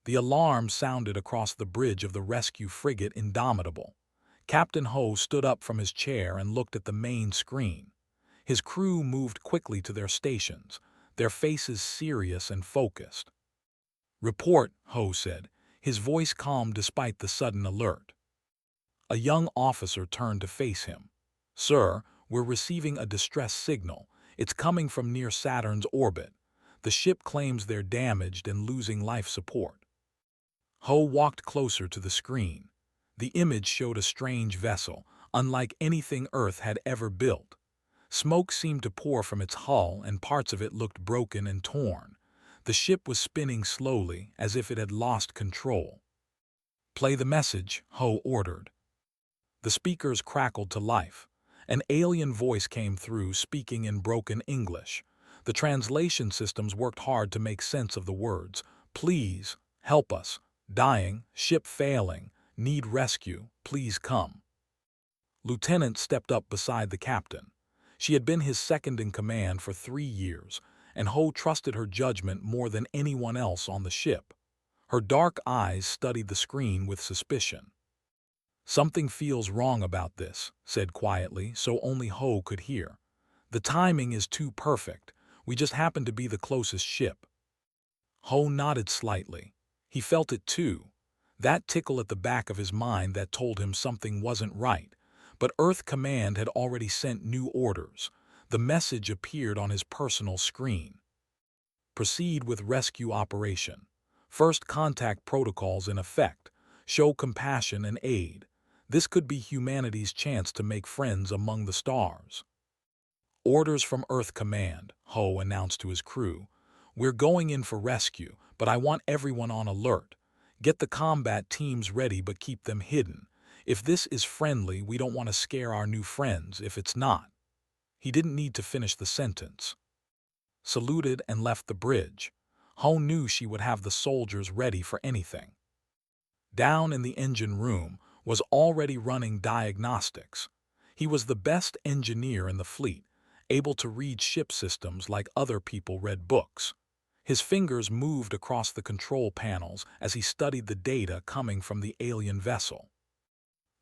The alarm sounded across the bridge of the rescue frigate Indomitable. Captain Ho stood up from his chair and looked at the main screen. His crew moved quickly to their stations, their faces serious and focused. "Report," Ho said, his voice calm despite the sudden alert. A young officer turned to face him. "Sir, we're receiving a distress signal. It's coming from near Saturn's orbit. The ship claims they're damaged and losing life support." Ho walked closer to the screen. The image showed a strange vessel, unlike anything Earth had ever built. Smoke seemed to pour from its hull and parts of it looked broken and torn. The ship was spinning slowly, as if it had lost control. "Play the message," Ho ordered. The speakers crackled to life. An alien voice came through, speaking in broken English. The translation systems worked hard to make sense of the words. "Please, help us. Dying, ship failing, need rescue, please come." Lieutenant stepped up beside the captain. She had been his second in command for 3 years, and Ho trusted her judgment more than anyone else on the ship. Her dark eyes studied the screen with suspicion. "Something feels wrong about this," said quietly, so only Ho could hear. "The timing is too perfect. We just happen to be the closest ship." Ho nodded slightly. He felt it too. That tickle at the back of his mind that told him something wasn't right. But Earth Command had already sent new orders. The message appeared on his personal screen. "Proceed with rescue operation. First contact protocols in effect. Show compassion and aid. This could be humanity's chance to make friends among the stars." "Orders from Earth Command," Ho announced to his crew. "We're going in for rescue, but I want everyone on alert. Get the combat teams ready but keep them hidden. If this is friendly, we don't want to scare our new friends if it's not." He didn't need to finish the sentence. Saluted and left the bridge. Ho knew she would have the soldiers ready for anything. Down in the engine room was already running diagnostics. He was the best engineer in the fleet, able to read ship systems like other people read books. His fingers moved across the control panels as he studied the data coming from the alien vessel.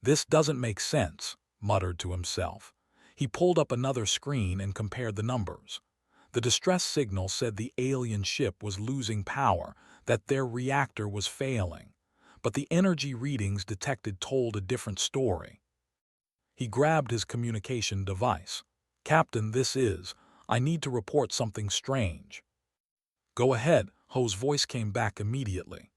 "This doesn't make sense," muttered to himself. He pulled up another screen and compared the numbers. The distress signal said the alien ship was losing power, that their reactor was failing. But the energy readings detected told a different story. He grabbed his communication device. "Captain, I need to report something strange." "Go ahead," Ho's voice came back immediately.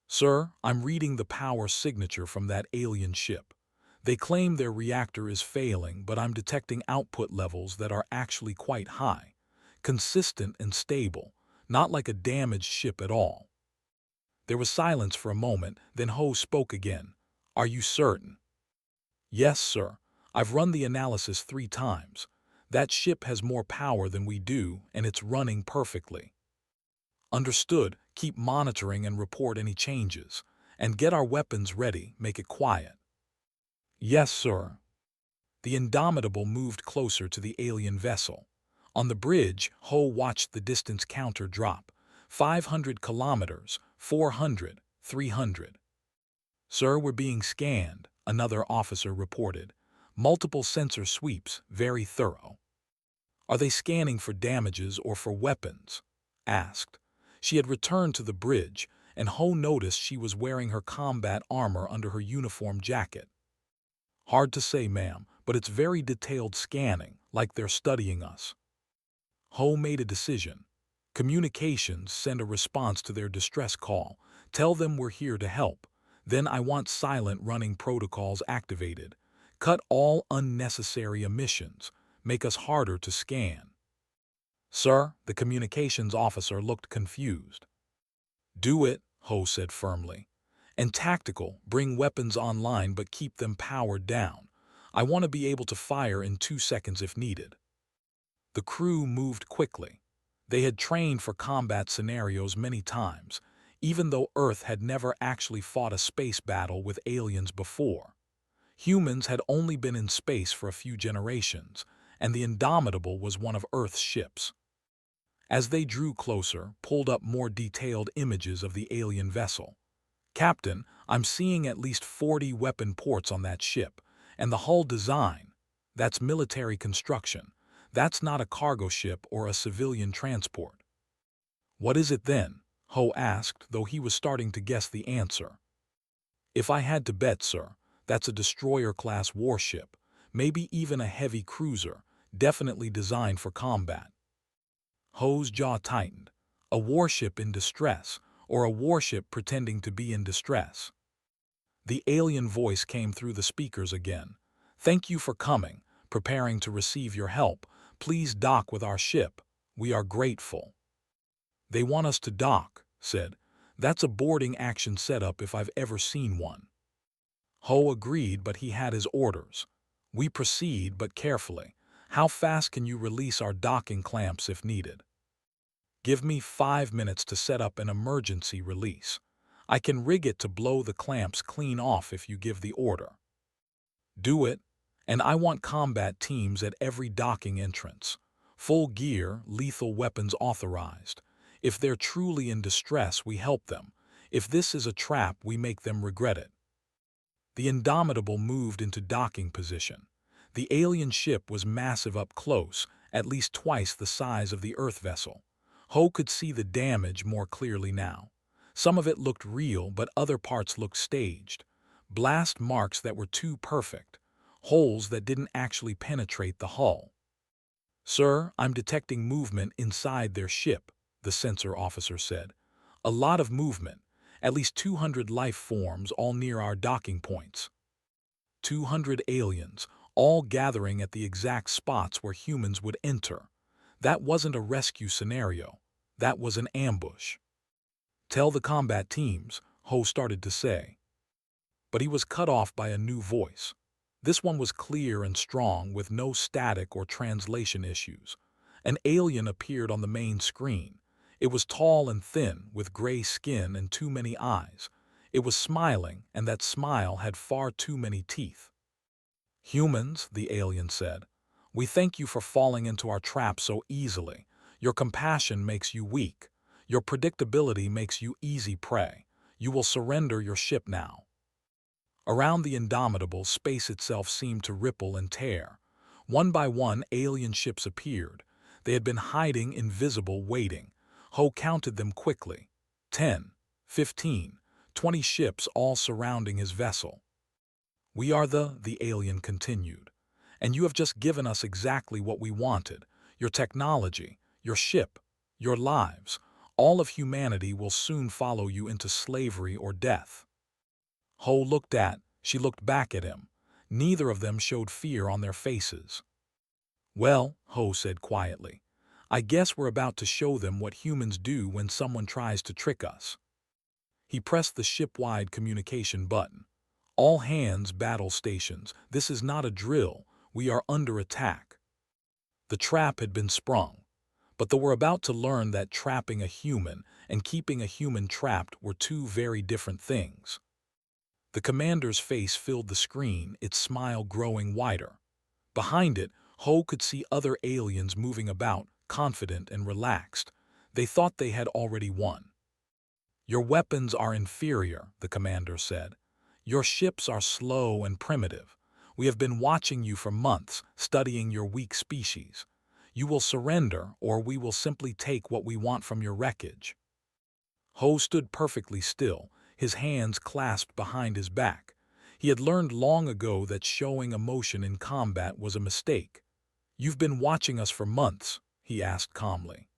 "Sir, I'm reading the power signature from that alien ship. They claim their reactor is failing, but I'm detecting output levels that are actually quite high, consistent and stable, not like a damaged ship at all." There was silence for a moment, then Ho spoke again. "Are you certain?" "Yes, sir. I've run the analysis 3 times. That ship has more power than we do, and it's running perfectly." "Understood. Keep monitoring and report any changes. And get our weapons ready, make it quiet." "Yes, sir." The Indomitable moved closer to the alien vessel. On the bridge, Ho watched the distance counter drop. 500 kilometers, 400, 300. "Sir, we're being scanned," another officer reported. "Multiple sensor sweeps, very thorough." "Are they scanning for damages or for weapons?" asked. She had returned to the bridge, and Ho noticed she was wearing her combat armor under her uniform jacket. "Hard to say, ma'am, but it's very detailed scanning, like they're studying us." Ho made a decision. "Communications, send a response to their distress call. Tell them we're here to help. Then I want silent running protocols activated. Cut all unnecessary emissions. Make us harder to scan." "Sir," the communications officer looked confused. "Do it," Ho said firmly. "And tactical, bring weapons online but keep them powered down. I want to be able to fire in 2 seconds if needed." The crew moved quickly. They had trained for combat scenarios many times, even though Earth had never actually fought a space battle with aliens before. Humans had only been in space for a few generations, and the Indomitable was one of Earth's ships. As they drew closer, pulled up more detailed images of the alien vessel. "Captain, I'm seeing at least 40 weapon ports on that ship, and the hull design, that's military construction. That's not a cargo ship or a civilian transport." "What is it then?" Ho asked, though he was starting to guess the answer. "If I had to bet, sir, that's a destroyer-class warship, maybe even a heavy cruiser, definitely designed for combat." Ho's jaw tightened. A warship in distress, or a warship pretending to be in distress? The alien voice came through the speakers again. "Thank you for coming, preparing to receive your help. Please dock with our ship. We are grateful." "They want us to dock," said. "That's a boarding action setup if I've ever seen one." Ho agreed, but he had his orders. "We proceed, but carefully. How fast can you release our docking clamps if needed?" "Give me 5 minutes to set up an emergency release. I can rig it to blow the clamps clean off if you give the order." "Do it, and I want combat teams at every docking entrance. Full gear, lethal weapons authorized. If they're truly in distress, we help them. If this is a trap, we make them regret it." The Indomitable moved into docking position. The alien ship was massive up close, at least twice the size of the Earth vessel. Ho could see the damage more clearly now. Some of it looked real, but other parts looked staged. Blast marks that were too perfect. Holes that didn't actually penetrate the hull. "Sir, I'm detecting movement inside their ship," the sensor officer said. "A lot of movement. At least 200 life forms all near our docking points. 200 aliens, all gathering at the exact spots where humans would enter. That wasn't a rescue scenario. That was an ambush." "Tell the combat teams," Ho started to say. But he was cut off by a new voice. This one was clear and strong, with no static or translation issues. An alien appeared on the main screen. It was tall and thin, with gray skin and too many eyes. It was smiling, and that smile had far too many teeth. "Humans," the alien said, "we thank you for falling into our trap so easily. Your compassion makes you weak. Your predictability makes you easy prey. You will surrender your ship now." Around the Indomitable, space itself seemed to ripple and tear. One by one, alien ships appeared. They had been hiding, invisible, waiting. Ho counted them quickly. 10, 15, 20 ships, all surrounding his vessel. "We are the alien continued. "And you have just given us exactly what we wanted. Your technology, your ship, your lives. All of humanity will soon follow you into slavery or death." Ho she looked back at him. Neither of them showed fear on their faces. "Well," Ho said quietly, "I guess we're about to show them what humans do when someone tries to trick us." He pressed the ship-wide communication button. "All hands, battle stations. This is not a drill. We are under attack." The trap had been sprung. But they were about to learn that trapping a human and keeping a human trapped were two very different things. The commander's face filled the screen, its smile growing wider. Behind it, Ho could see other aliens moving about, confident and relaxed. They thought they had already won. "Your weapons are inferior," the commander said. "Your ships are slow and primitive. We have been watching you for months, studying your weak species. You will surrender, or we will simply take what we want from your wreckage." Ho stood perfectly still, his hands clasped behind his back. He had learned long ago that showing emotion in combat was a mistake. "You've been watching us for months?" he asked calmly.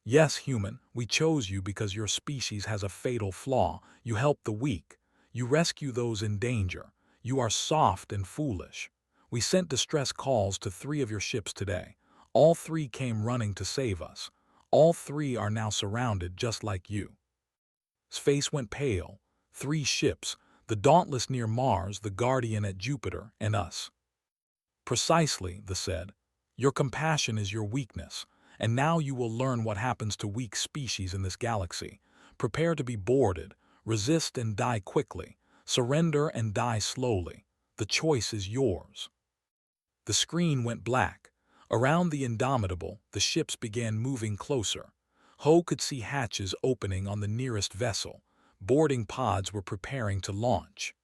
"Yes, human, we chose you because your species has a fatal flaw. You help the weak. You rescue those in danger. You are soft and foolish. We sent distress calls to 3 of your ships today. All 3 came running to save us. All 3 are now surrounded just like you." His face went pale. 3 ships, the Dauntless near Mars, the Guardian at Jupiter, and us. "Precisely," they said. "Your compassion is your weakness, and now you will learn what happens to weak species in this galaxy. Prepare to be boarded, resist and die quickly, surrender and die slowly. The choice is yours." The screen went black. Around the Indomitable, the ships began moving closer. Ho could see hatches opening on the nearest vessel. Boarding pods were preparing to launch.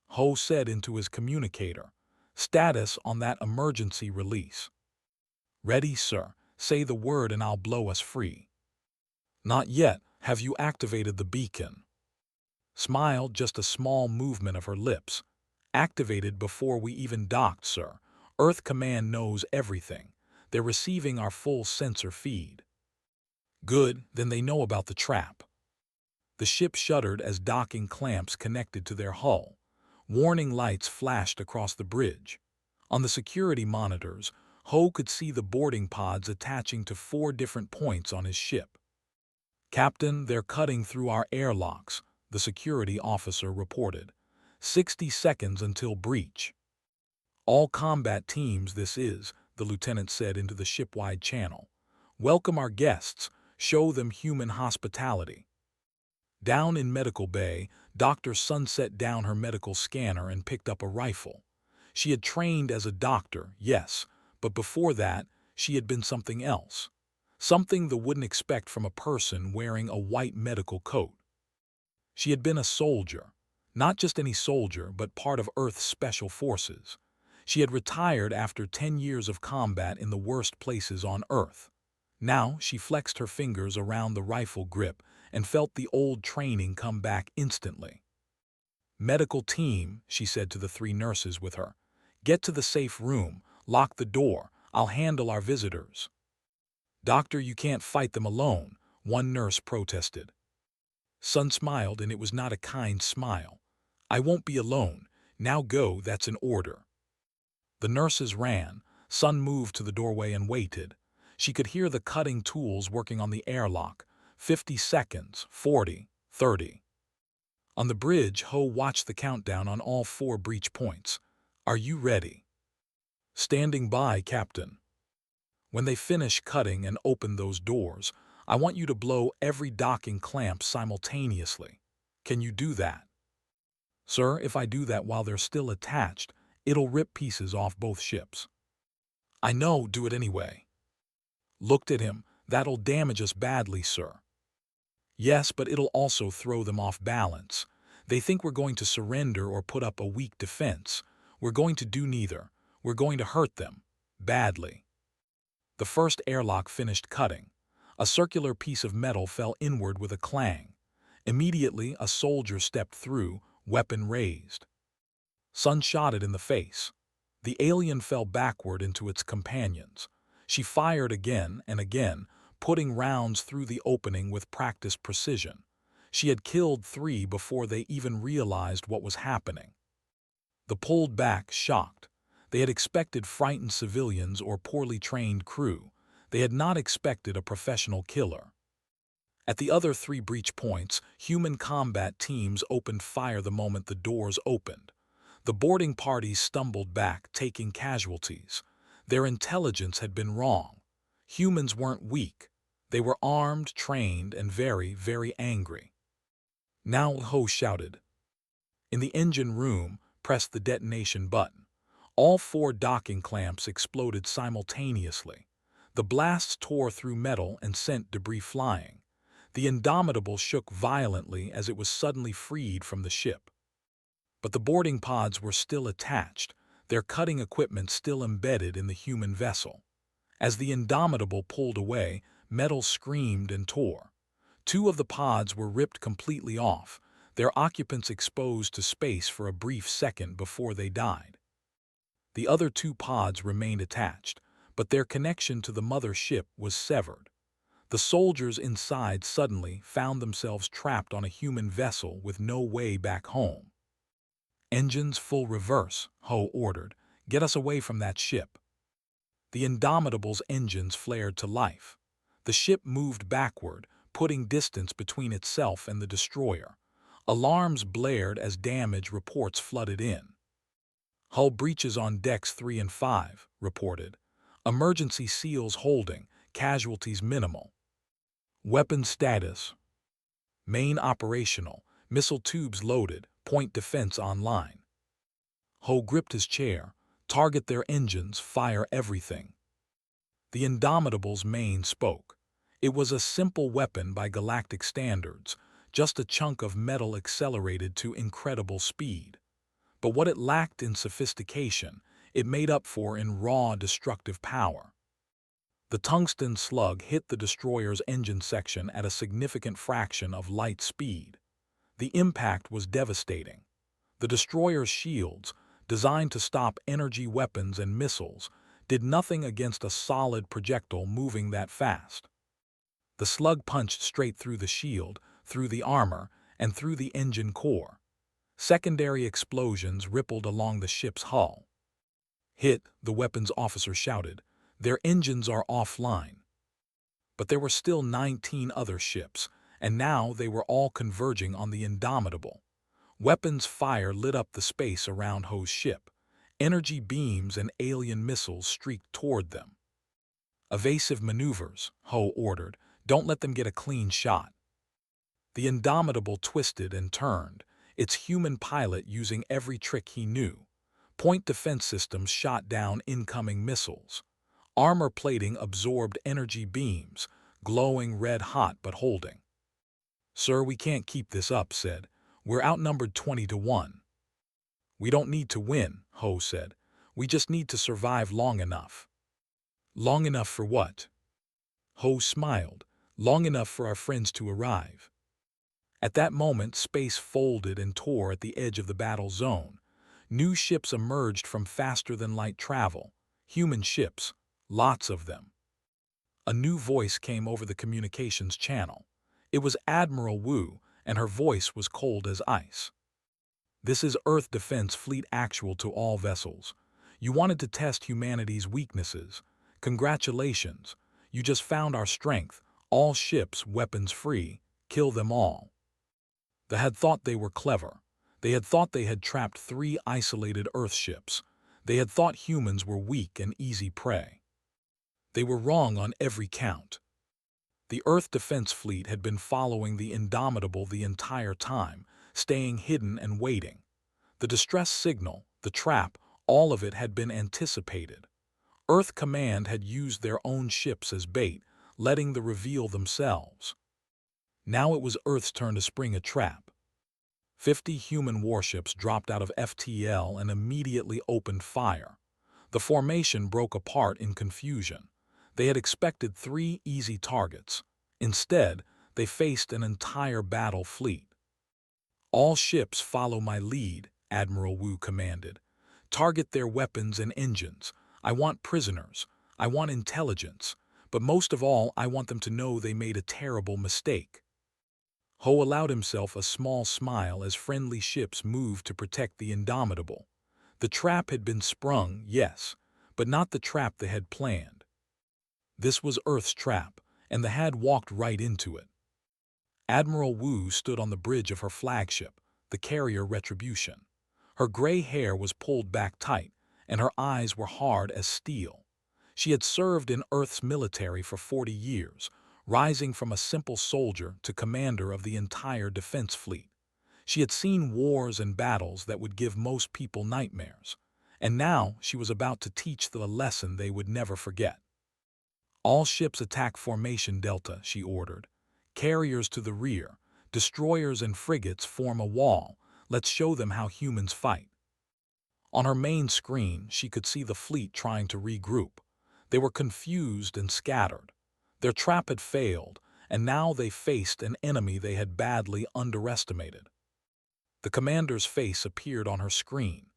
Ho said into his communicator, "Status on that emergency release." "Ready, sir. Say the word and I'll blow us free." "Not yet. Have you activated the beacon?" Smile, just a small movement of her lips. "Activated before we even docked, sir. Earth Command knows everything. They're receiving our full sensor feed." "Good, then they know about the trap." The ship shuddered as docking clamps connected to their hull. Warning lights flashed across the bridge. On the security monitors, Ho could see the boarding pods attaching to 4 different points on his ship. "Captain, they're cutting through our airlocks," the security officer reported. 60 seconds until breach." "All combat teams this is," the lieutenant said into the ship-wide channel. "Welcome our guests. Show them human hospitality." Down in Medical Bay, Dr. Sun set down her medical scanner and picked up a rifle. She had trained as a doctor, yes, but before that, she had been something else. Something the wouldn't expect from a person wearing a white medical coat. She had been a soldier. Not just any soldier, but part of Earth's special forces. She had retired after 10 years of combat in the worst places on Earth. Now she flexed her fingers around the rifle grip and felt the old training come back instantly. "Medical team," she said to the 3 nurses with her, "get to the safe room, lock the door, I'll handle our visitors." "Doctor, you can't fight them alone," one nurse protested. Sun smiled, and it was not a kind smile. "I won't be alone. Now go, that's an order." The nurses ran. Sun moved to the doorway and waited. She could hear the cutting tools working on the airlock. 50 seconds, 40, 30. On the bridge, Ho watched the countdown on all 4 breach points. "Are you ready?" "Standing by, Captain." "When they finish cutting and open those doors, I want you to blow every docking clamp simultaneously. Can you do that?" "Sir, if I do that while they're still attached, it'll rip pieces off both ships." "I know, do it anyway." Looked at him. "That'll damage us badly, sir." "Yes, but it'll also throw them off balance. They think we're going to surrender or put up a weak defense. We're going to do neither. We're going to hurt them. Badly." The first airlock finished cutting. A circular piece of metal fell inward with a clang. Immediately, a soldier stepped through, weapon raised. Sun shot it in the face. The alien fell backward into its companions. She fired again and again, putting rounds through the opening with practiced precision. She had killed 3 before they even realized what was happening. They pulled back, shocked. They had expected frightened civilians or poorly trained crew. They had not expected a professional killer. At the other 3 breach points, human combat teams opened fire the moment the doors opened. The boarding parties stumbled back, taking casualties. Their intelligence had been wrong. Humans weren't weak. They were armed, trained, and very, very angry. "Now," Ho shouted. In the engine room, pressed the detonation button. All 4 docking clamps exploded simultaneously. The blasts tore through metal and sent debris flying. The Indomitable shook violently as it was suddenly freed from the ship. But the boarding pods were still attached, their cutting equipment still embedded in the human vessel. As the Indomitable pulled away, metal screamed and tore. 2 of the pods were ripped completely off, their occupants exposed to space for a brief second before they died. The other 2 pods remained attached, but their connection to the mother ship was severed. The soldiers inside suddenly found themselves trapped on a human vessel with no way back home. "Engines full reverse," Ho ordered. "Get us away from that ship." The Indomitable's engines flared to life. The ship moved backward, putting distance between itself and the destroyer. Alarms blared as damage reports flooded in. "Hull breaches on decks 3 and 5, reported. "Emergency seals holding, casualties minimal." "Weapon status." "Main operational, missile tubes loaded, point defense online." Ho gripped his chair. "Target their engines, fire everything." The Indomitable's main spoke. It was a simple weapon by galactic standards, just a chunk of metal accelerated to incredible speed. But what it lacked in sophistication, it made up for in raw destructive power. The tungsten slug hit the destroyer's engine section at a significant fraction of light speed. The impact was devastating. The destroyer's shields, designed to stop energy weapons and missiles, did nothing against a solid projectile moving that fast. The slug punched straight through the shield, through the armor, and through the engine core. Secondary explosions rippled along the ship's hull. "Hit," the weapons officer shouted. "Their engines are offline." But there were still 19 other ships, and now they were all converging on the Indomitable. Weapons fire lit up the space around Ho's ship. Energy beams and alien missiles streaked toward them. "Evasive maneuvers," Ho ordered. "Don't let them get a clean shot." The Indomitable twisted and turned, its human pilot using every trick he knew. Point defense systems shot down incoming missiles. Armor plating absorbed energy beams, glowing red-hot but holding. "Sir, we can't keep this up," said. "We're outnumbered 20-1. "We don't need to win," Ho said. "We just need to survive long enough." "Long enough for what?" Ho smiled. "Long enough for our friends to arrive." At that moment, space folded and tore at the edge of the battle zone. New ships emerged from faster-than-light travel. Human ships, lots of them. A new voice came over the communications channel. It was Admiral Wu, and her voice was cold as ice. "This is Earth Defense Fleet Actual to all vessels. You wanted to test humanity's weaknesses. Congratulations. You just found our strength. All ships, weapons free. Kill them all." They had thought they were clever. They had thought they had trapped 3 isolated Earth ships. They had thought humans were weak and easy prey. They were wrong on every count. The Earth Defense Fleet had been following the Indomitable the entire time, staying hidden and waiting. The distress signal, the trap, all of it had been anticipated. Earth Command had used their own ships as bait, letting the reveal themselves. Now it was Earth's turn to spring a trap. 50 human warships dropped out of FTL and immediately opened fire. The formation broke apart in confusion. They had expected 3 easy targets. Instead, they faced an entire battle fleet. "All ships follow my lead," Admiral Wu commanded. "Target their weapons and engines. I want prisoners. I want intelligence. But most of all, I want them to know they made a terrible mistake." Ho allowed himself a small smile as friendly ships moved to protect the Indomitable. The trap had been sprung, yes, but not the trap they had planned. This was Earth's trap, and they had walked right into it. Admiral Wu stood on the bridge of her flagship, the carrier Retribution. Her gray hair was pulled back tight, and her eyes were hard as steel. She had served in Earth's military for 40 years, rising from a simple soldier to commander of the entire defense fleet. She had seen wars and battles that would give most people nightmares, and now she was about to teach them a lesson they would never forget. "All ships attack Formation Delta," she ordered. "Carriers to the rear. Destroyers and frigates form a wall. Let's show them how humans fight." On her main screen, she could see the fleet trying to regroup. They were confused and scattered. Their trap had failed, and now they faced an enemy they had badly underestimated. The commander's face appeared on her screen.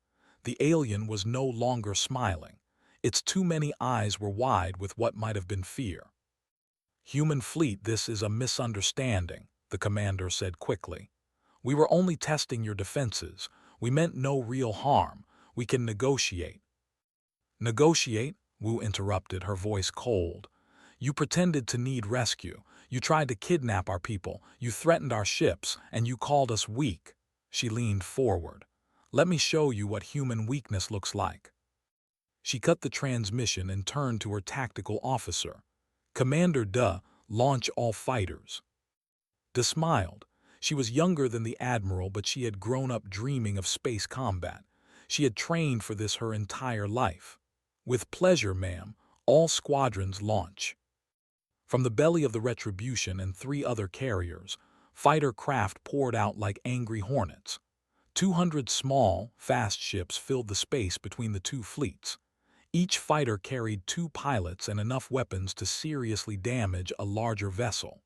The alien was no longer smiling. Its too many eyes were wide with what might have been fear. "Human fleet, this is a misunderstanding," the commander said quickly. "We were only testing your defenses. We meant no real harm. We can negotiate." "Negotiate?" Wu interrupted, her voice cold. "You pretended to need rescue. You tried to kidnap our people. You threatened our ships, and you called us weak." She leaned forward. "Let me show you what human weakness looks like." She cut the transmission and turned to her tactical officer. "Commander Duh, launch all fighters." Duh smiled. She was younger than the admiral, but she had grown up dreaming of space combat. She had trained for this her entire life. "With pleasure, ma'am. All squadrons launch. From the belly of the Retribution and 3 other carriers, fighter craft poured out like angry hornets. 200 small, fast ships filled the space between the 2 fleets. Each fighter carried 2 pilots and enough weapons to seriously damage a larger vessel.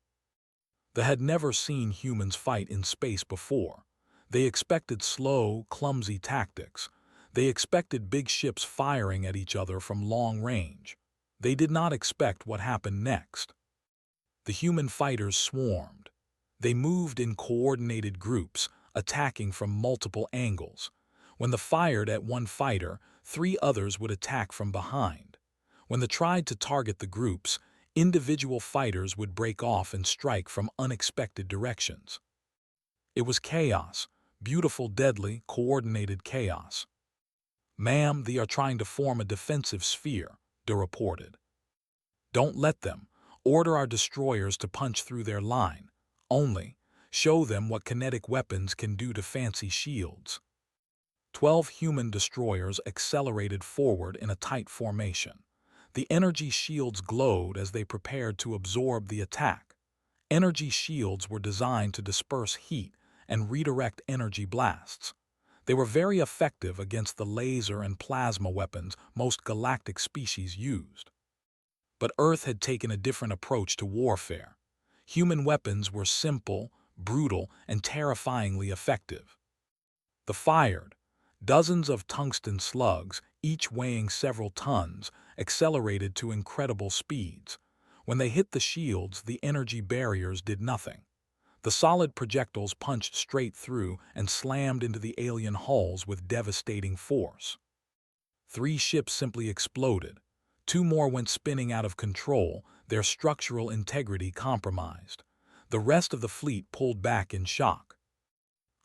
They had never seen humans fight in space before. They expected slow, clumsy tactics. They expected big ships firing at each other from long range. They did not expect what happened next. The human fighters swarmed. They moved in coordinated groups, attacking from multiple angles. When they fired at one fighter, 3 others would attack from behind. When they tried to target the groups, individual fighters would break off and strike from unexpected directions. It was chaos, beautiful, deadly, coordinated chaos. "Ma'am, they are trying to form a defensive sphere," they reported. "Don't let them. Order our destroyers to punch through their line. Only, show them what kinetic weapons can do to fancy shields." 12 human destroyers accelerated forward in a tight formation. The energy shields glowed as they prepared to absorb the attack. Energy shields were designed to disperse heat and redirect energy blasts. They were very effective against the laser and plasma weapons most galactic species used. But Earth had taken a different approach to warfare. Human weapons were simple, brutal, and terrifyingly effective. They fired. Dozens of tungsten slugs, each weighing several tons, accelerated to incredible speeds. When they hit the shields, the energy barriers did nothing. The solid projectiles punched straight through and slammed into the alien hulls with devastating force. 3 ships simply exploded. 2 more went spinning out of control, their structural integrity compromised. The rest of the fleet pulled back in shock.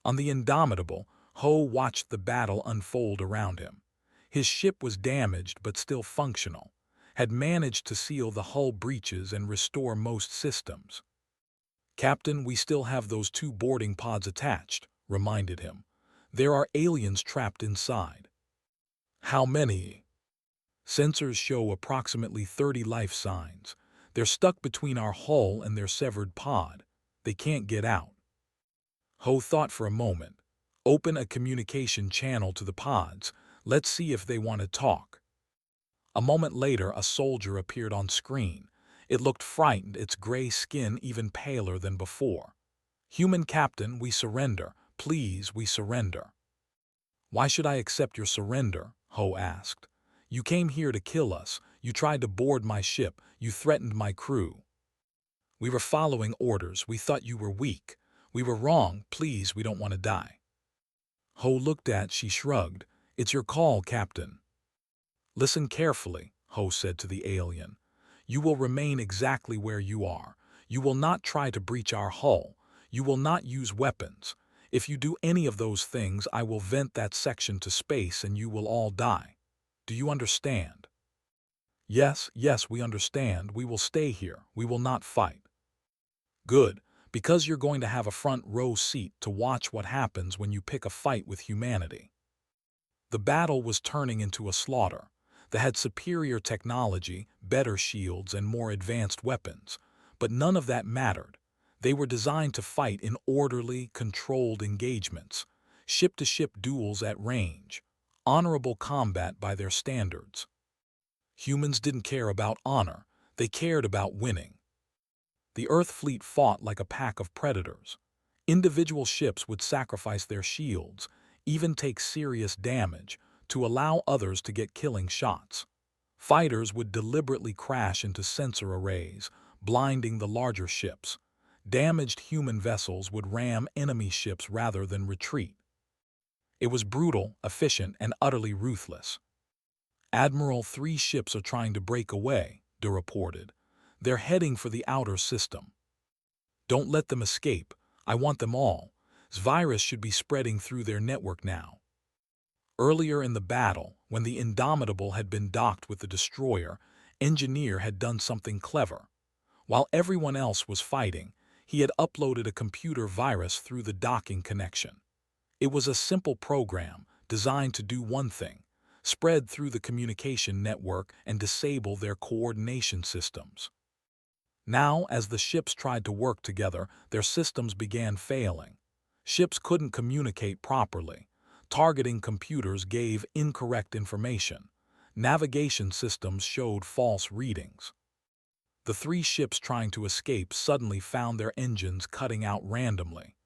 On the Indomitable, Ho watched the battle unfold around him. His ship was damaged but still functional, had managed to seal the hull breaches and restore most systems. "Captain, we still have those 2 boarding pods attached," reminded him. "There are aliens trapped inside." "How many?" "Sensors show approximately 30 life signs. They're stuck between our hull and their severed pod. They can't get out." Ho thought for a moment. "Open a communication channel to the pods. Let's see if they want to talk." A moment later, a soldier appeared on screen. It looked frightened, its gray skin even paler than before. "Human captain, we surrender. Please, we surrender." "Why should I accept your surrender?" Ho asked. "You came here to kill us. You tried to board my ship. You threatened my crew." "We were following orders. We thought you were weak. We were wrong. Please, we don't want to die." Ho looked at, she shrugged. "It's your call, Captain." "Listen carefully," Ho said to the alien. "You will remain exactly where you are. You will not try to breach our hull. You will not use weapons. If you do any of those things, I will vent that section to space and you will all die. Do you understand?" "Yes, yes, we understand. We will stay here. We will not fight." "Good, because you're going to have a front row seat to watch what happens when you pick a fight with humanity." The battle was turning into a slaughter. They had superior technology, better shields, and more advanced weapons. But none of that mattered. They were designed to fight in orderly, controlled engagements, ship-to-ship duels at range, honorable combat by their standards. Humans didn't care about honor. They cared about winning. The Earth fleet fought like a pack of predators. Individual ships would sacrifice their shields, even take serious damage, to allow others to get killing shots. Fighters would deliberately crash into sensor arrays, blinding the larger ships. Damaged human vessels would ram enemy ships rather than retreat. It was brutal, efficient, and utterly ruthless. "Admiral, 3 ships are trying to break away," they reported. "They're heading for the outer system." "Don't let them escape. I want them all. This virus should be spreading through their network now." Earlier in the battle, when the Indomitable had been docked with the destroyer, Engineer had done something clever. While everyone else was fighting, he had uploaded a computer virus through the docking connection. It was a simple program designed to do one thing: spread through the communication network and disable their coordination systems. Now, as the ships tried to work together, their systems began failing. Ships couldn't communicate properly. Targeting computers gave incorrect information. Navigation systems showed false readings. The three ships trying to escape suddenly found their engines cutting out randomly.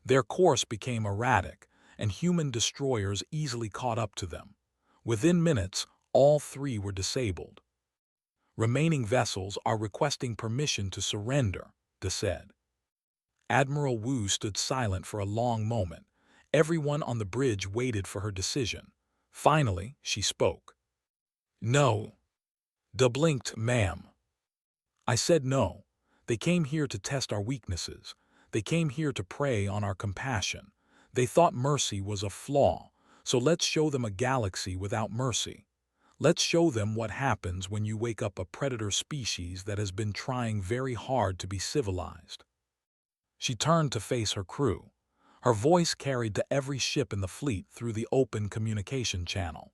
Their course became erratic, and human destroyers easily caught up to them. Within minutes, all three were disabled. Remaining vessels are requesting permission to surrender, De said. Admiral Wu stood silent for a long moment. Everyone on the bridge waited for her decision. Finally, she spoke. No. De blinked, ma'am. I said no. They came here to test our weaknesses. They came here to prey on our compassion. They thought mercy was a flaw, so let's show them a galaxy without mercy. Let's show them what happens when you wake up a predator species that has been trying very hard to be civilized. She turned to face her crew. Her voice carried to every ship in the fleet through the open communication channel.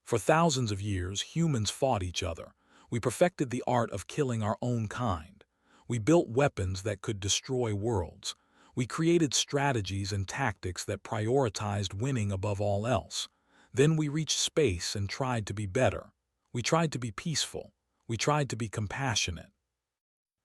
For thousands of years, humans fought each other. We perfected the art of killing our own kind. We built weapons that could destroy worlds. We created strategies and tactics that prioritized winning above all else. Then we reached space and tried to be better. We tried to be peaceful. We tried to be compassionate.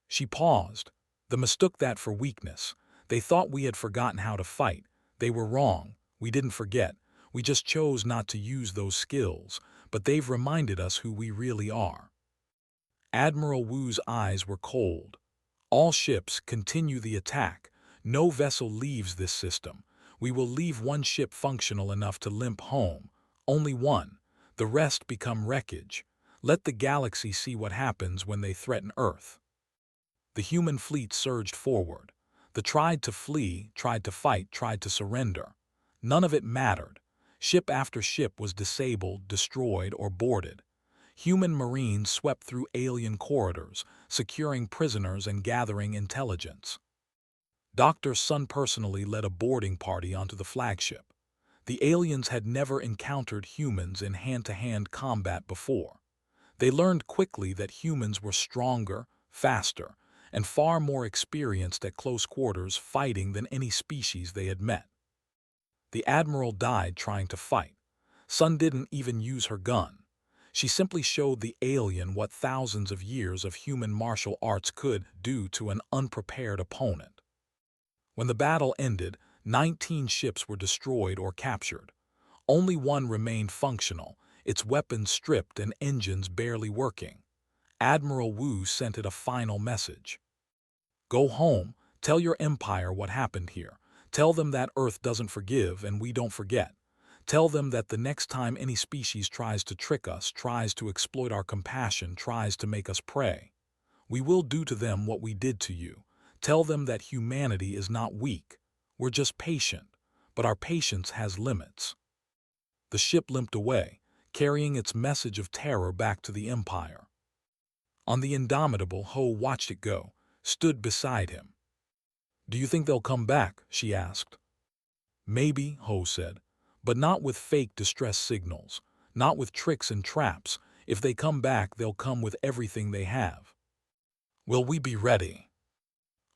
She paused. They mistook that for weakness. They thought we had forgotten how to fight. They were wrong. We didn't forget. We just chose not to use those skills, but they've reminded us who we really are. Admiral Wu's eyes were cold. All ships continue the attack. No vessel leaves this system. We will leave one ship functional enough to limp home. Only one. The rest become wreckage. Let the galaxy see what happens when they threaten Earth. The human fleet surged forward. They tried to flee, tried to fight, tried to surrender. None of it mattered. Ship after ship was disabled, destroyed, or boarded. Human marines swept through alien corridors, securing prisoners and gathering intelligence. Dr. Sun personally led a boarding party onto the flagship. The aliens had never encountered humans in hand-to-hand combat before. They learned quickly that humans were stronger, faster, and far more experienced at close quarters fighting than any species they had met. The Admiral died trying to fight. Sun didn't even use her gun. She simply showed the alien what thousands of years of human martial arts could do to an unprepared opponent. When the battle ended, 19 ships were destroyed or captured. Only one remained functional, its weapons stripped and engines barely working. Admiral Wu sent it a final message. Go home, tell your empire what happened here. Tell them that Earth doesn't forgive and we don't forget. Tell them that the next time any species tries to trick us, tries to exploit our compassion, tries to make us prey, we will do to them what we did to you. Tell them that humanity is not weak. We're just patient, but our patience has limits. The ship limped away, carrying its message of terror back to the Empire. On the Indomitable, Ho watched it go, stood beside him. Do you think they'll come back? She asked. Maybe, Ho said, but not with fake distress signals, not with tricks and traps. If they come back, they'll come with everything they have. Will we be ready?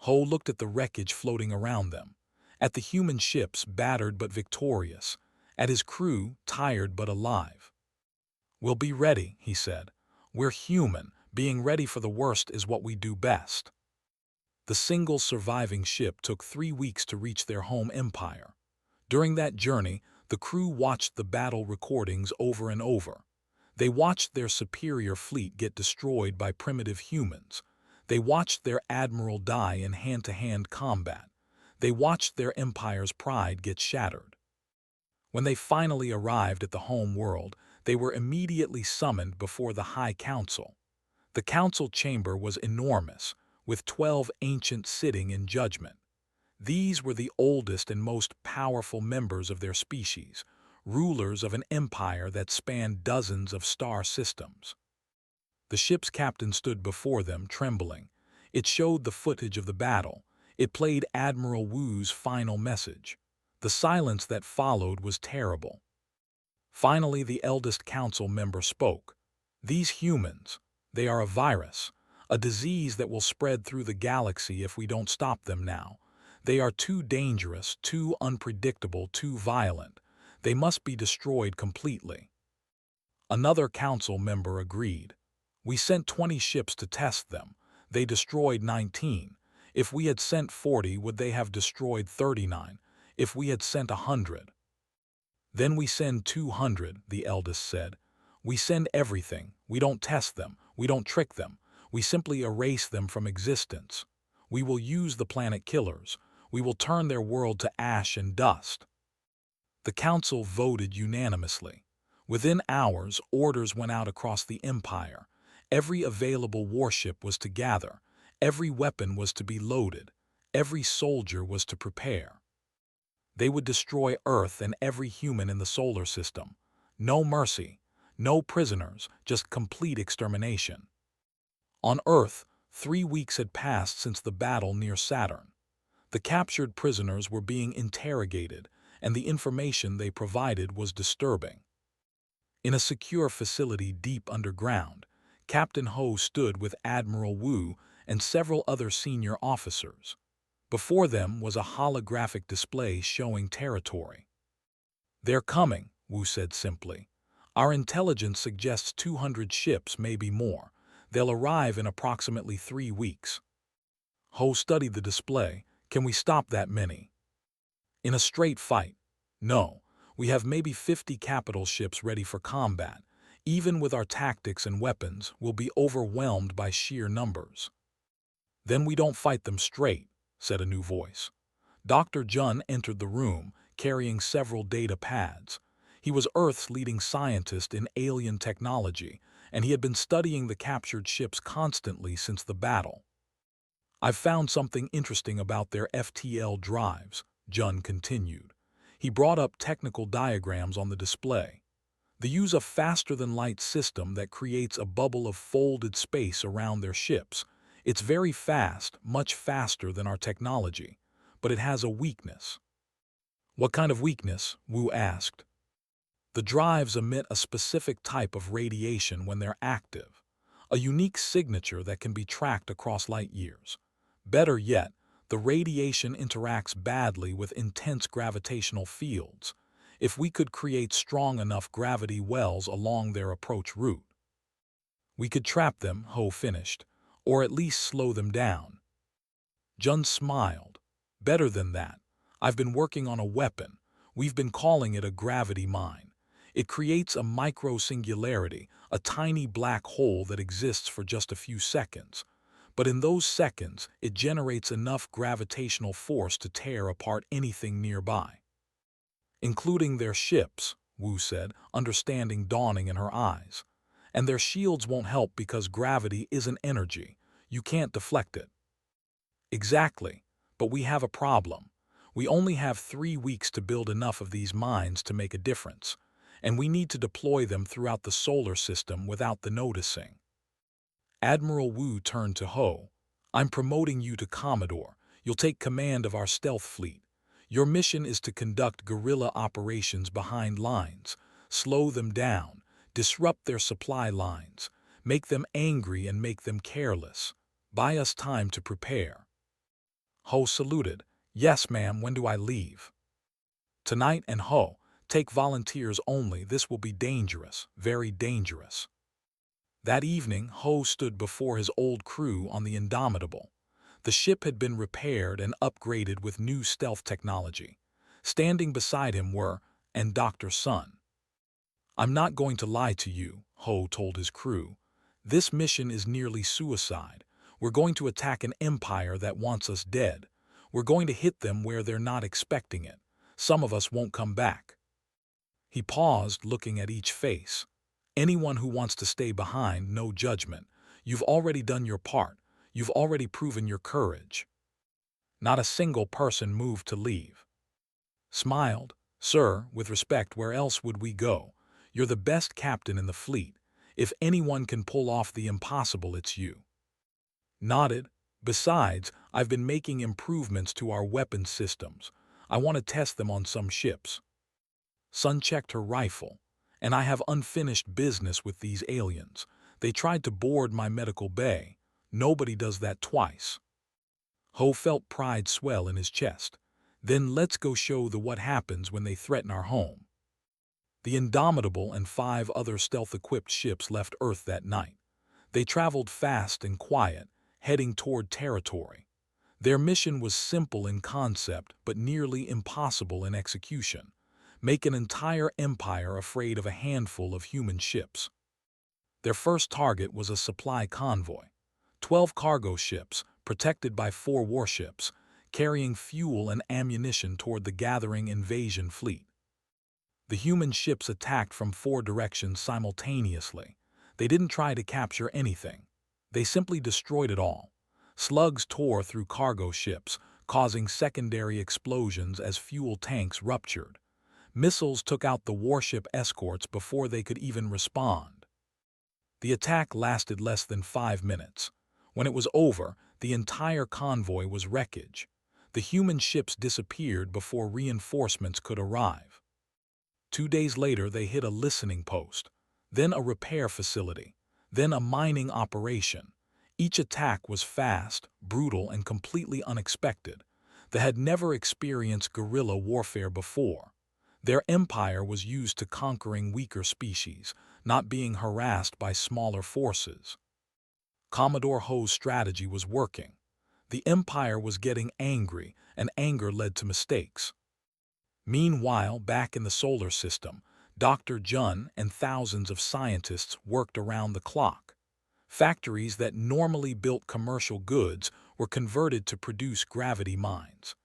Ho looked at the wreckage floating around them, at the human ships battered but victorious, at his crew tired but alive. We'll be ready, he said. We're human. Being ready for the worst is what we do best. The single surviving ship took 3 weeks to reach their home empire. During that journey, the crew watched the battle recordings over and over. They watched their superior fleet get destroyed by primitive humans. They watched their admiral die in hand-to-hand combat. They watched their empire's pride get shattered. When they finally arrived at the home world, they were immediately summoned before the High Council. The council chamber was enormous, with 12 ancients sitting in judgment. These were the oldest and most powerful members of their species, rulers of an empire that spanned dozens of star systems. The ship's captain stood before them, trembling. It showed the footage of the battle. It played Admiral Wu's final message. The silence that followed was terrible. Finally, the eldest council member spoke. These humans, they are a virus, a disease that will spread through the galaxy if we don't stop them now. They are too dangerous, too unpredictable, too violent. They must be destroyed completely. Another council member agreed. We sent 20 ships to test them. They destroyed 19. If we had sent 40, would they have destroyed 39? If we had sent 100? Then we send 200, the eldest said. We send everything. We don't test them. We don't trick them. We simply erase them from existence. We will use the planet killers. We will turn their world to ash and dust. The council voted unanimously. Within hours, orders went out across the empire. Every available warship was to gather. Every weapon was to be loaded. Every soldier was to prepare. They would destroy Earth and every human in the solar system. No mercy, no prisoners, just complete extermination. On Earth, 3 weeks had passed since the battle near Saturn. The captured prisoners were being interrogated, and the information they provided was disturbing. In a secure facility deep underground, Captain Ho stood with Admiral Wu and several other senior officers. Before them was a holographic display showing territory. "They're coming," Wu said simply. "Our intelligence suggests 200 ships, maybe more. They'll arrive in approximately 3 weeks." Ho studied the display. "Can we stop that many?" "In a straight fight? No. We have maybe 50 capital ships ready for combat. Even with our tactics and weapons, we'll be overwhelmed by sheer numbers." "Then we don't fight them straight," said a new voice. Dr. Jun entered the room, carrying several data pads. He was Earth's leading scientist in alien technology, and he had been studying the captured ships constantly since the battle. "I've found something interesting about their FTL drives," Jun continued. He brought up technical diagrams on the display. They use a faster-than-light system that creates a bubble of folded space around their ships. It's very fast, much faster than our technology, but it has a weakness. "What kind of weakness?" Wu asked. "The drives emit a specific type of radiation when they're active, a unique signature that can be tracked across light years. Better yet, the radiation interacts badly with intense gravitational fields. If we could create strong enough gravity wells along their approach route, we could trap them," Ho finished, "or at least slow them down." Jun smiled. "Better than that. I've been working on a weapon. We've been calling it a gravity mine. It creates a micro-singularity, a tiny black hole that exists for just a few seconds. But in those seconds, it generates enough gravitational force to tear apart anything nearby." "Including their ships," Wu said, understanding dawning in her eyes. "And their shields won't help because gravity isn't energy. You can't deflect it." "Exactly. But we have a problem. We only have 3 weeks to build enough of these mines to make a difference, and we need to deploy them throughout the solar system without the noticing." Admiral Wu turned to Ho. "I'm promoting you to Commodore. You'll take command of our stealth fleet. Your mission is to conduct guerrilla operations behind lines, slow them down, disrupt their supply lines, make them angry and make them careless. Buy us time to prepare." Ho saluted. "Yes, ma'am, when do I leave?" "Tonight, and Ho, take volunteers only. This will be dangerous, very dangerous." That evening, Ho stood before his old crew on the Indomitable. The ship had been repaired and upgraded with new stealth technology. Standing beside him and Dr. Sun. "I'm not going to lie to you," Ho told his crew. "This mission is nearly suicide. We're going to attack an empire that wants us dead. We're going to hit them where they're not expecting it. Some of us won't come back." He paused, looking at each face. "Anyone who wants to stay behind, no judgment. You've already done your part. You've already proven your courage." Not a single person moved to leave. Smiled. "Sir, with respect, where else would we go? You're the best captain in the fleet. If anyone can pull off the impossible, it's you." Nodded. "Besides, I've been making improvements to our weapons systems. I want to test them on some ships." Sun checked her rifle. and I have unfinished business with these aliens. They tried to board my medical bay. Nobody does that twice." Ho felt pride swell in his chest. "Then let's go show the what happens when they threaten our home." The Indomitable and 5 other stealth-equipped ships left Earth that night. They traveled fast and quiet, heading toward territory. Their mission was simple in concept but nearly impossible in execution: make an entire empire afraid of a handful of human ships. Their first target was a supply convoy. 12 cargo ships, protected by 4 warships, carrying fuel and ammunition toward the gathering invasion fleet. The human ships attacked from 4 directions simultaneously. They didn't try to capture anything. They simply destroyed it all. Slugs tore through cargo ships, causing secondary explosions as fuel tanks ruptured. Missiles took out the warship escorts before they could even respond. The attack lasted less than 5 minutes. When it was over, the entire convoy was wreckage. The human ships disappeared before reinforcements could arrive. 2 days later, they hit a listening post, then a repair facility, then a mining operation. Each attack was fast, brutal, and completely unexpected. They had never experienced guerrilla warfare before. Their empire was used to conquering weaker species, not being harassed by smaller forces. Commodore Ho's strategy was working. The empire was getting angry, and anger led to mistakes. Meanwhile, back in the solar system, Dr. Jun and thousands of scientists worked around the clock. Factories that normally built commercial goods were converted to produce gravity mines.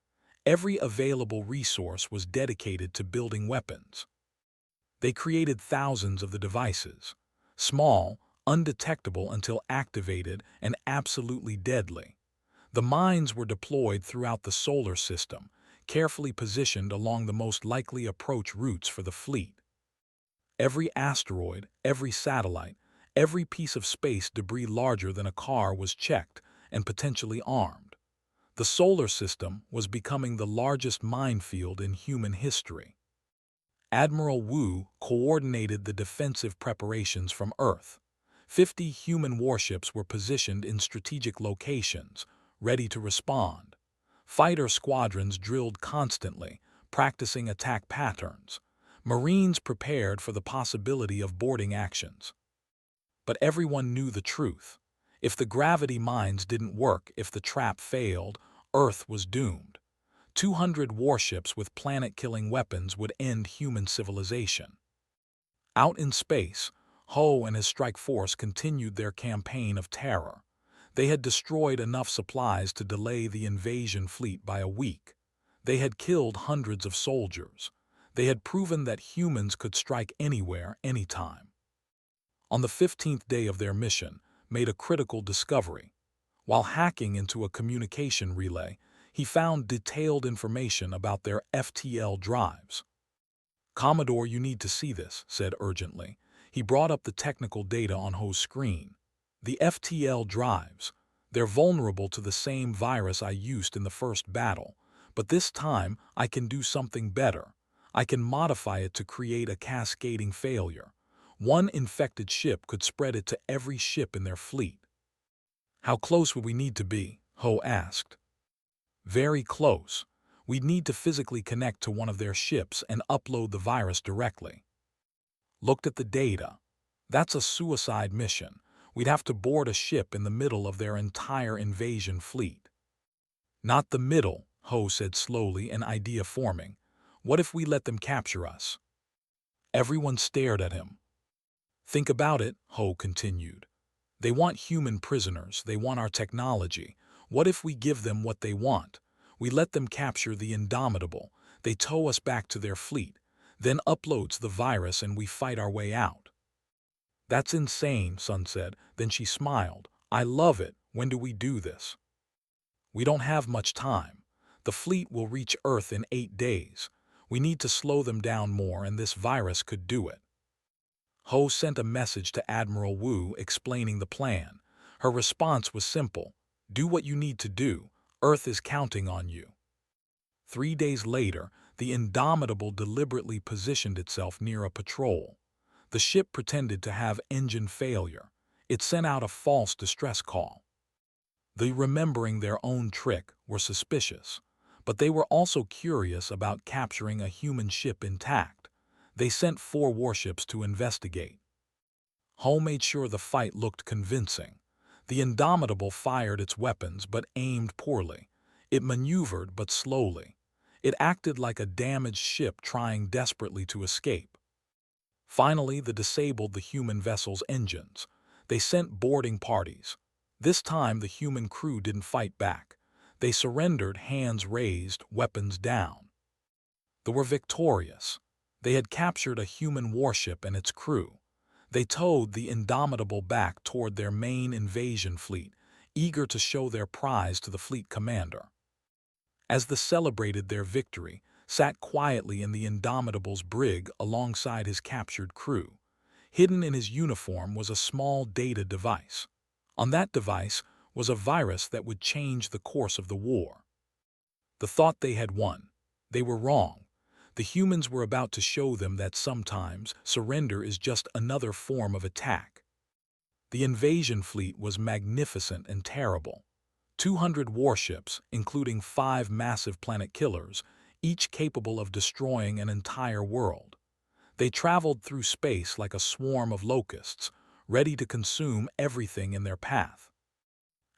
Every available resource was dedicated to building weapons. They created thousands of the devices, small, undetectable until activated, and absolutely deadly. The mines were deployed throughout the solar system, carefully positioned along the most likely approach routes for the fleet. Every asteroid, every satellite, every piece of space debris larger than a car was checked and potentially armed. The solar system was becoming the largest minefield in human history. Admiral Wu coordinated the defensive preparations from Earth. 50 human warships were positioned in strategic locations, ready to respond. Fighter squadrons drilled constantly, practicing attack patterns. Marines prepared for the possibility of boarding actions. But everyone knew the truth. If the gravity mines didn't work, if the trap failed, Earth was doomed. 200 warships with planet-killing weapons would end human civilization. Out in space, Ho and his strike force continued their campaign of terror. They had destroyed enough supplies to delay the invasion fleet by a week. They had killed hundreds of soldiers. They had proven that humans could strike anywhere, anytime. On the 15th day of their mission, made a critical discovery. While hacking into a communication relay, he found detailed information about their FTL drives. "Commodore, you need to see this," said urgently. He brought up the technical data on Ho's screen. "The FTL drives. They're vulnerable to the same virus I used in the first battle, but this time I can do something better. I can modify it to create a cascading failure. One infected ship could spread it to every ship in their fleet." "How close would we need to be?" Ho asked. "Very close. We'd need to physically connect to one of their ships and upload the virus directly." Looked at the data. "That's a suicide mission. We'd have to board a ship in the middle of their entire invasion fleet." "Not the middle," Ho said slowly, an idea forming. "What if we let them capture us?" Everyone stared at him. "Think about it," Ho continued. "They want human prisoners. They want our technology. What if we give them what they want? We let them capture the Indomitable. They tow us back to their fleet, then uploads the virus and we fight our way out." "That's insane," Sun said. Then she smiled. "I love it. When do we do this?" "We don't have much time. The fleet will reach Earth in 8 days. We need to slow them down more, and this virus could do it." Ho sent a message to Admiral Wu explaining the plan. Her response was simple: "Do what you need to do. Earth is counting on you." 3 days later, the Indomitable deliberately positioned itself near a patrol. The ship pretended to have engine failure. It sent out a false distress call. They, remembering their own trick, were suspicious, but they were also curious about capturing a human ship intact. They sent 4 warships to investigate. Hull made sure the fight looked convincing. The Indomitable fired its weapons but aimed poorly. It maneuvered but slowly. It acted like a damaged ship trying desperately to escape. Finally, they disabled the human vessel's engines. They sent boarding parties. This time, the human crew didn't fight back. They surrendered, hands raised, weapons down. They were victorious. They had captured a human warship and its crew. They towed the Indomitable back toward their main invasion fleet, eager to show their prize to the fleet commander. As they celebrated their victory, sat quietly in the Indomitable's brig alongside his captured crew. Hidden in his uniform was a small data device. On that device was a virus that would change the course of the war. The thought they had won. They were wrong. The humans were about to show them that sometimes surrender is just another form of attack. The invasion fleet was magnificent and terrible. 200 warships, including 5 massive planet killers, each capable of destroying an entire world. They traveled through space like a swarm of locusts, ready to consume everything in their path.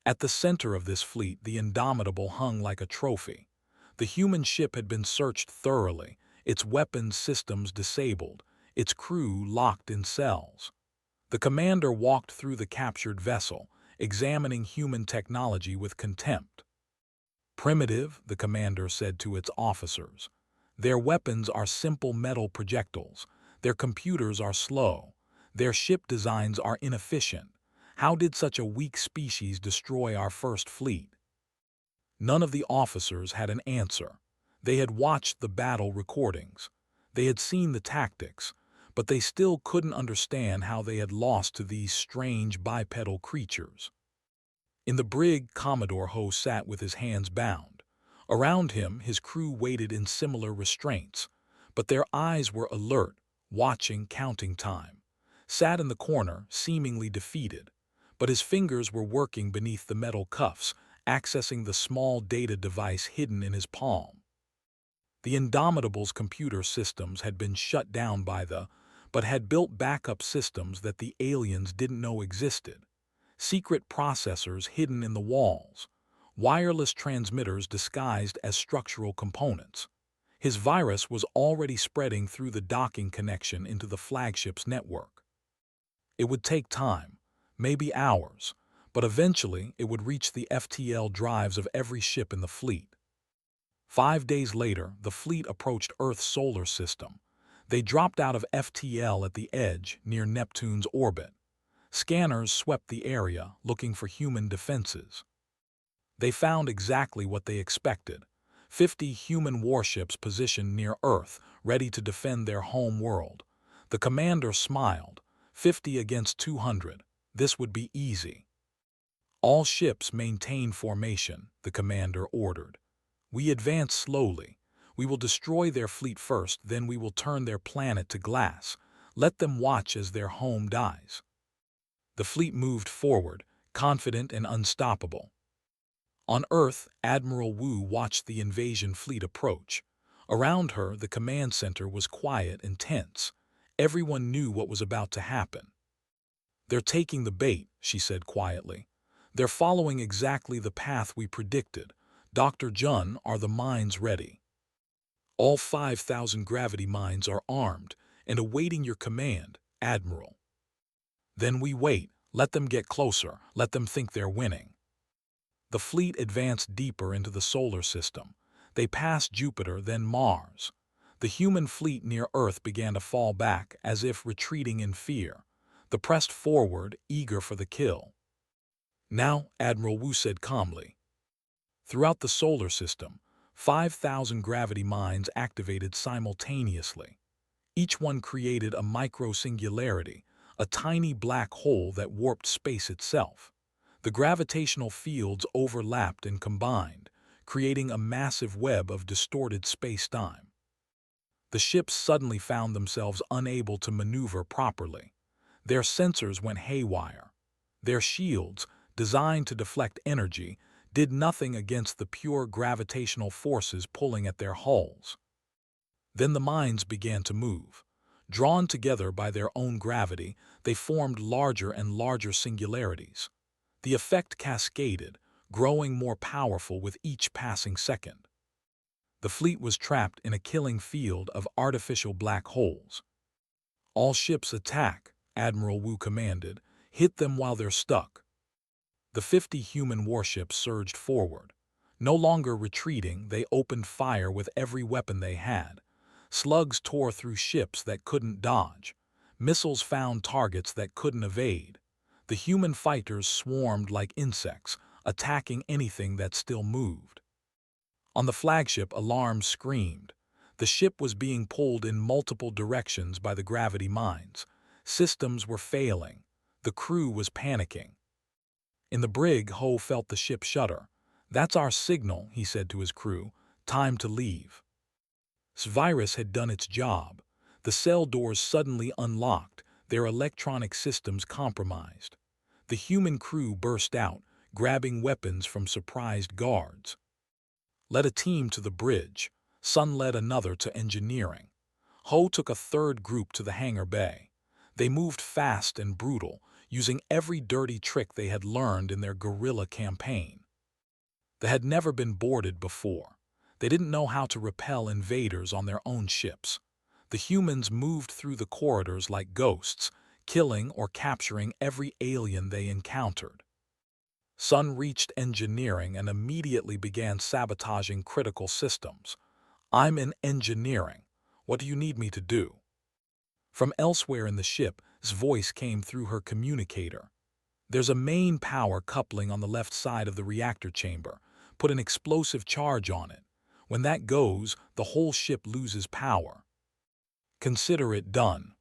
At the center of this fleet, the Indomitable hung like a trophy. The human ship had been searched thoroughly, its weapons systems disabled, its crew locked in cells. The commander walked through the captured vessel, examining human technology with contempt. "Primitive," the commander said to its officers. "Their weapons are simple metal projectiles. Their computers are slow. Their ship designs are inefficient. How did such a weak species destroy our first fleet?" None of the officers had an answer. They had watched the battle recordings. They had seen the tactics, but they still couldn't understand how they had lost to these strange bipedal creatures. In the brig, Commodore Ho sat with his hands bound. Around him, his crew waited in similar restraints, but their eyes were alert, watching, counting time. Sat in the corner, seemingly defeated, but his fingers were working beneath the metal cuffs, accessing the small data device hidden in his palm. The Indomitable's computer systems had been shut down but had built backup systems that the aliens didn't know existed. Secret processors hidden in the walls, wireless transmitters disguised as structural components. His virus was already spreading through the docking connection into the flagship's network. It would take time, maybe hours, but eventually it would reach the FTL drives of every ship in the fleet. 5 days later, the fleet approached Earth's solar system. They dropped out of FTL at the edge near Neptune's orbit. Scanners swept the area, looking for human defenses. They found exactly what they expected: 50 human warships positioned near Earth, ready to defend their home world. The commander smiled. 50 against 200. This would be easy. "All ships maintain formation," the commander ordered. "We advance slowly. We will destroy their fleet first, then we will turn their planet to glass. Let them watch as their home dies." The fleet moved forward, confident and unstoppable. On Earth, Admiral Wu watched the invasion fleet approach. Around her, the command center was quiet and tense. Everyone knew what was about to happen. "They're taking the bait," she said quietly. "They're following exactly the path we predicted. Dr. Jun, are the mines ready?" "All 5,000 gravity mines are armed and awaiting your command, Admiral." "Then we wait. Let them get closer. Let them think they're winning." The fleet advanced deeper into the solar system. They passed Jupiter, then Mars. The human fleet near Earth began to fall back, as if retreating in fear. They pressed forward, eager for the kill. "Now," Admiral Wu said calmly. Throughout the solar system, 5,000 gravity mines activated simultaneously. Each one created a micro-singularity, a tiny black hole that warped space itself. The gravitational fields overlapped and combined, creating a massive web of distorted space-time. The ships suddenly found themselves unable to maneuver properly. Their sensors went haywire. Their shields, designed to deflect energy, did nothing against the pure gravitational forces pulling at their hulls. Then the minds began to move. Drawn together by their own gravity, they formed larger and larger singularities. The effect cascaded, growing more powerful with each passing second. The fleet was trapped in a killing field of artificial black holes. "All ships attack," Admiral Wu commanded. "Hit them while they're stuck." The 50 human warships surged forward. No longer retreating, they opened fire with every weapon they had. Slugs tore through ships that couldn't dodge. Missiles found targets that couldn't evade. The human fighters swarmed like insects, attacking anything that still moved. On the flagship, alarms screamed. The ship was being pulled in multiple directions by the gravity mines. Systems were failing. The crew was panicking. In the brig, Ho felt the ship shudder. "That's our signal," he said to his crew. "Time to leave." Virus had done its job. The cell doors suddenly unlocked, their electronic systems compromised. The human crew burst out, grabbing weapons from surprised guards. Led a team to the bridge. Sun led another to engineering. Ho took a third group to the hangar bay. They moved fast and brutal, using every dirty trick they had learned in their guerrilla campaign. They had never been boarded before. They didn't know how to repel invaders on their own ships. The humans moved through the corridors like ghosts, killing or capturing every alien they encountered. Sun reached engineering and immediately began sabotaging critical systems. "I'm in engineering. What do you need me to do?" From elsewhere in the ship's voice came through her communicator. "There's a main power coupling on the left side of the reactor chamber. Put an explosive charge on it. When that goes, the whole ship loses power. Consider it done."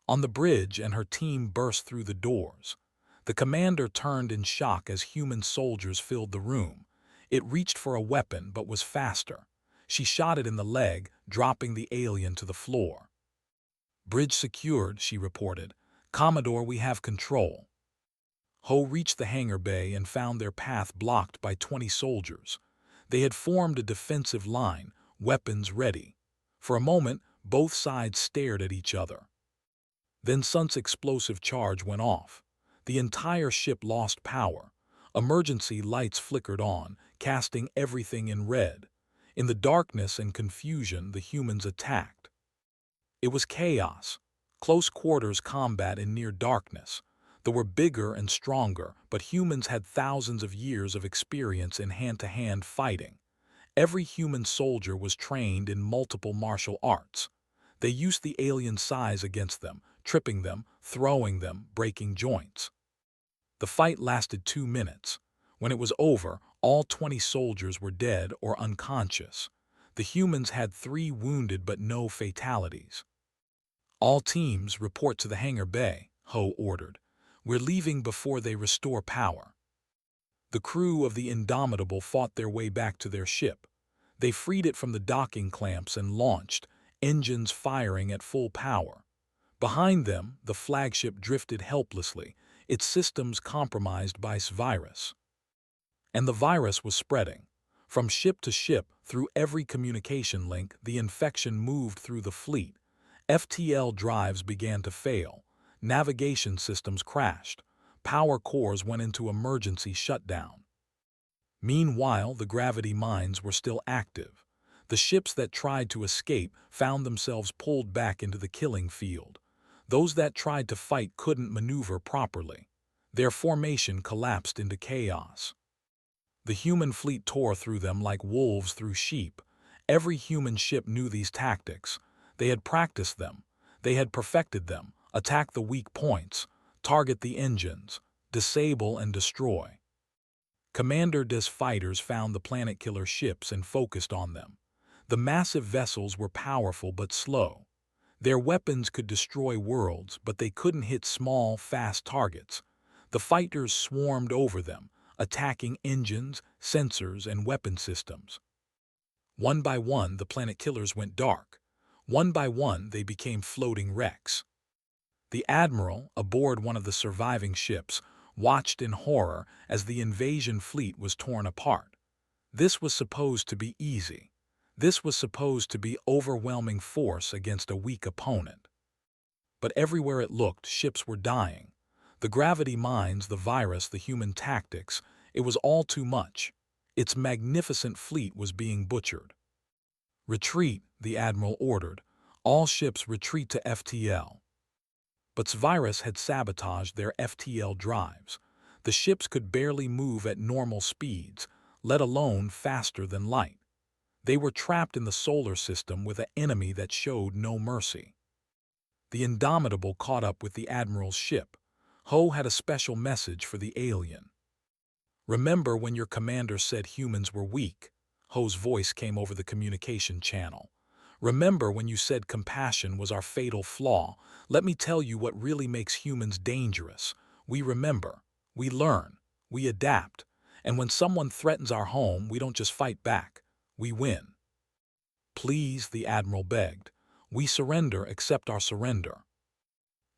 On the bridge, and her team burst through the doors. The commander turned in shock as human soldiers filled the room. It reached for a weapon but was faster. She shot it in the leg, dropping the alien to the floor. "Bridge secured," she reported. "Commodore, we have control." Ho reached the hangar bay and found their path blocked by 20 soldiers. They had formed a defensive line, weapons ready. For a moment, both sides stared at each other. Then Sun's explosive charge went off. The entire ship lost power. Emergency lights flickered on, casting everything in red. In the darkness and confusion, the humans attacked. It was chaos. Close quarters combat in near darkness. They were bigger and stronger, but humans had thousands of years of experience in hand-to-hand fighting. Every human soldier was trained in multiple martial arts. They used the alien size against them, tripping them, throwing them, breaking joints. The fight lasted 2 minutes. When it was over, all 20 soldiers were dead or unconscious. The humans had 3 wounded but no fatalities. "All teams report to the hangar bay," Ho ordered. "We're leaving before they restore power." The crew of the Indomitable fought their way back to their ship. They freed it from the docking clamps and launched, engines firing at full power. Behind them, the flagship drifted helplessly, its systems compromised by virus. And the virus was spreading. From ship to ship, through every communication link, the infection moved through the fleet. FTL drives began to fail. Navigation systems crashed. Power cores went into emergency shutdown. Meanwhile, the gravity mines were still active. The ships that tried to escape found themselves pulled back into the killing field. Those that tried to fight couldn't maneuver properly. Their formation collapsed into chaos. The human fleet tore through them like wolves through sheep. Every human ship knew these tactics. They had practiced them. They had perfected them. Attack the weak points. Target the engines. Disable and destroy. Commander Des fighters found the planet-killer ships and focused on them. The massive vessels were powerful but slow. Their weapons could destroy worlds, but they couldn't hit small, fast targets. The fighters swarmed over them, attacking engines, sensors, and weapon systems. One by one, the planet killers went dark. One by one, they became floating wrecks. The admiral, aboard one of the surviving ships, watched in horror as the invasion fleet was torn apart. This was supposed to be easy. This was supposed to be overwhelming force against a weak opponent. But everywhere it looked, ships were dying. The gravity mines, the virus, the human tactics, it was all too much. Its magnificent fleet was being butchered. "Retreat," the admiral ordered. "All ships retreat to FTL." But virus had sabotaged their FTL drives. The ships could barely move at normal speeds, let alone faster than light. They were trapped in the solar system with an enemy that showed no mercy. The Indomitable caught up with the admiral's ship. Ho had a special message for the alien. "Remember when your commander said humans were weak?" Ho's voice came over the communication channel. "Remember when you said compassion was our fatal flaw? Let me tell you what really makes humans dangerous. We remember, we learn, we adapt, and when someone threatens our home, we don't just fight back, we win." "Please," the admiral begged. "We surrender, accept our surrender."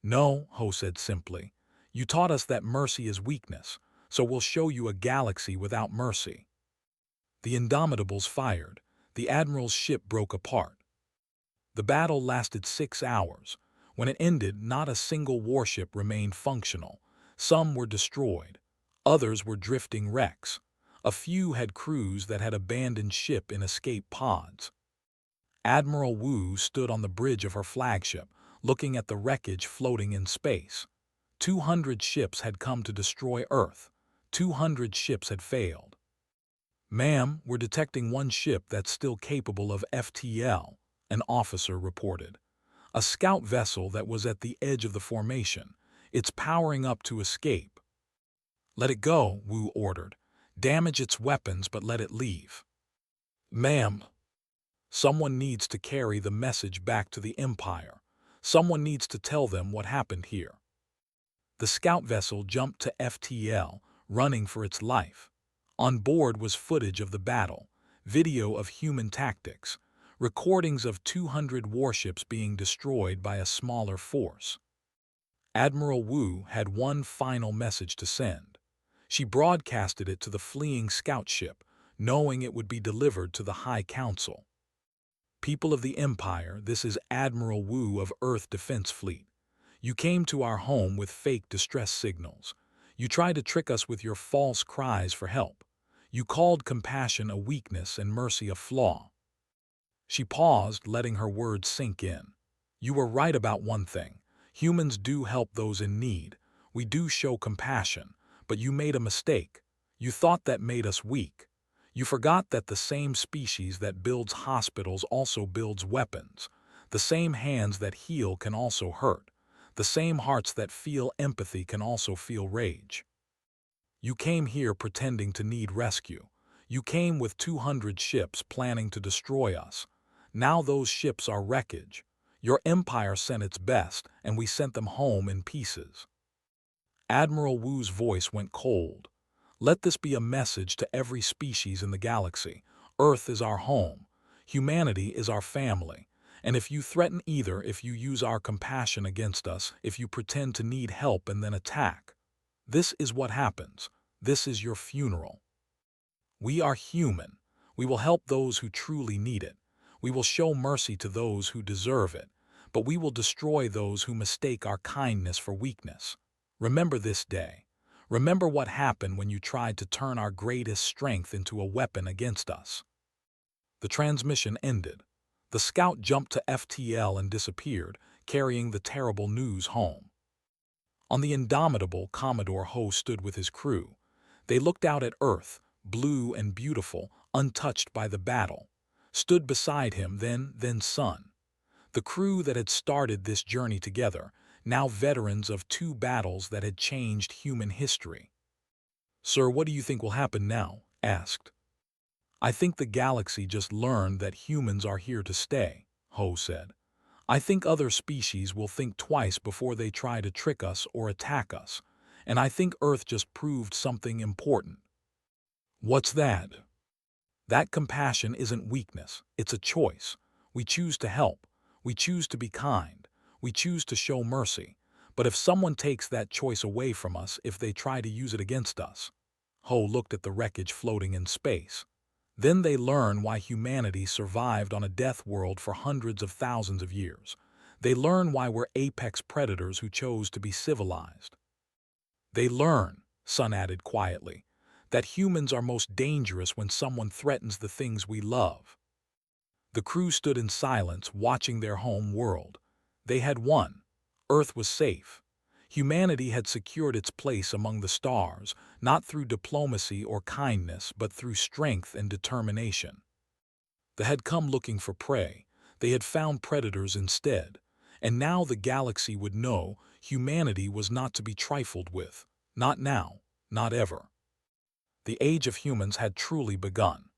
"No," Ho said simply. "You taught us that mercy is weakness, so we'll show you a galaxy without mercy." The Indomitables fired. The admiral's ship broke apart. The battle lasted 6 hours. When it ended, not a single warship remained functional. Some were destroyed. Others were drifting wrecks. A few had crews that had abandoned ship in escape pods. Admiral Wu stood on the bridge of her flagship, looking at the wreckage floating in space. 200 ships had come to destroy Earth. 200 ships had failed. "Ma'am, we're detecting one ship that's still capable of FTL," an officer reported. "A scout vessel that was at the edge of the formation. It's powering up to escape." "Let it go," Wu ordered. "Damage its weapons, but let it leave." "Ma'am, someone needs to carry the message back to the Empire. Someone needs to tell them what happened here." The scout vessel jumped to FTL, running for its life. On board was footage of the battle, video of human tactics, recordings of 200 warships being destroyed by a smaller force. Admiral Wu had one final message to send. She broadcasted it to the fleeing scout ship, knowing it would be delivered to the High Council. "People of the Empire, this is Admiral Wu of Earth Defense Fleet. You came to our home with fake distress signals. You tried to trick us with your false cries for help. You called compassion a weakness and mercy a flaw." She paused, letting her words sink in. "You were right about one thing. Humans do help those in need. We do show compassion. But you made a mistake. You thought that made us weak. You forgot that the same species that builds hospitals also builds weapons. The same hands that heal can also hurt. The same hearts that feel empathy can also feel rage. You came here pretending to need rescue. You came with 200 ships planning to destroy us. Now those ships are wreckage. Your empire sent its best, and we sent them home in pieces." Admiral Wu's voice went cold. "Let this be a message to every species in the galaxy. Earth is our home. Humanity is our family. And if you threaten either, if you use our compassion against us, if you pretend to need help and then attack, this is what happens. This is your funeral. We are human. We will help those who truly need it. We will show mercy to those who deserve it. But we will destroy those who mistake our kindness for weakness. Remember this day. Remember what happened when you tried to turn our greatest strength into a weapon against us." The transmission ended. The scout jumped to FTL and disappeared, carrying the terrible news home. On the Indomitable, Commodore Ho stood with his crew. They looked out at Earth, blue and beautiful, untouched by the battle. Stood beside him, then Sun. The crew that had started this journey together, now veterans of 2 battles that had changed human history. "Sir, what do you think will happen now?" asked. "I think the galaxy just learned that humans are here to stay," Ho said. "I think other species will think twice before they try to trick us or attack us. And I think Earth just proved something important." "What's that?" "That compassion isn't weakness, it's a choice. We choose to help. We choose to be kind. We choose to show mercy. But if someone takes that choice away from us, if they try to use it against us, Ho looked at the wreckage floating in space. Then they learn why humanity survived on a death world for hundreds of thousands of years. They learn why we're apex predators who chose to be civilized. They learn, Sun added quietly, that humans are most dangerous when someone threatens the things we love. The crew stood in silence, watching their home world. They had won. Earth was safe. Humanity had secured its place among the stars, not through diplomacy or kindness, but through strength and determination. They had come looking for prey. They had found predators instead. And now the galaxy would know humanity was not to be trifled with. Not now, not ever. The age of humans had truly begun.